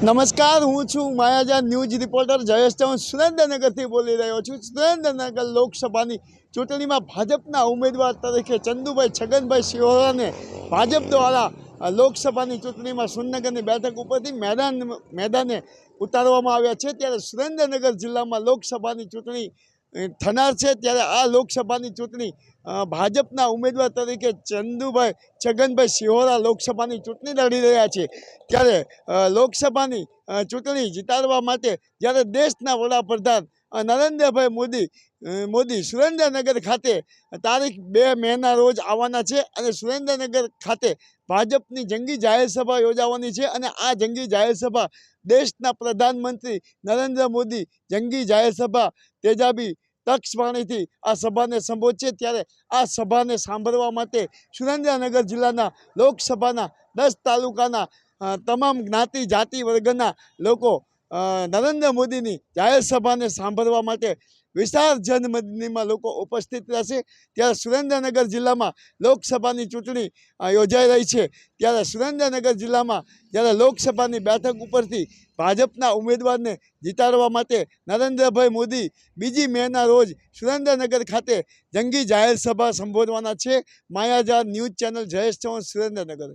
નમસ્કાર, હું છું માયાજાન ન્યૂઝ રિપોર્ટર જયેશ ચૌહાણ સુરેન્દ્રનગરથી બોલી રહ્યો છું। સુરેન્દ્રનગર લોકસભાની ચૂંટણીમાં ભાજપના ઉમેદવાર તરીકે ચંદુભાઈ છગનભાઈ શિહોરાને ભાજપ દ્વારા લોકસભાની ચૂંટણીમાં સુરેન્દ્રનગરની બેઠક ઉપરથી મેદાને ઉતારવામાં આવ્યા છે। ત્યારે સુરેન્દ્રનગર જિલ્લામાં લોકસભાની ચૂંટણી થનાર છે। ત્યારે આ લોકસભાની ચૂંટણી ભાજપના ઉમેદવાર તરીકે ચંદુભાઈ છગનભાઈ શિહોરા લોકસભાની ચૂંટણી લડી રહ્યા છે। ત્યારે લોકસભાની ચૂંટણી જીતાડવા માટે જ્યારે દેશના વડાપ્રધાન નરેન્દ્રભાઈ મોદી સુરેન્દ્રનગર ખાતે તારીખ 2 મેના રોજ આવવાના છે અને સુરેન્દ્રનગર ખાતે ભાજપની જંગી જાહેર સભા યોજાવાની છે અને આ જંગી જાહેર સભા દેશના પ્રધાનમંત્રી નરેન્દ્ર મોદી જંગી જાહેર સભા તેજાબી તક્ષવાણીથી આ સભાને સંબોધશે। ત્યારે આ સભાને સાંભળવા માટે સુરેન્દ્રનગર જિલ્લાના લોકસભાના 10 તાલુકાના તમામ જ્ઞાતિ જાતિ વર્ગના લોકો નરેન્દ્ર મોદીની જાહેર સભાને સાંભળવા માટે વિશાળ જનમેદનીમાં લોકો ઉપસ્થિત રહેશે। ત્યારે સુરેન્દ્રનગર જિલ્લામાં લોકસભાની ચૂંટણી યોજાઈ રહી છે। ત્યારે સુરેન્દ્રનગર જિલ્લામાં જ્યારે લોકસભાની બેઠક ઉપરથી ભાજપના ઉમેદવારને જીતાડવા માટે નરેન્દ્રભાઈ મોદી 2 મેના રોજ સુરેન્દ્રનગર ખાતે જંગી જાહેર સભા સંબોધવાના છે। માયાજાર ન્યૂઝ ચેનલ જયેશ ચૌહાણ સુરેન્દ્રનગર।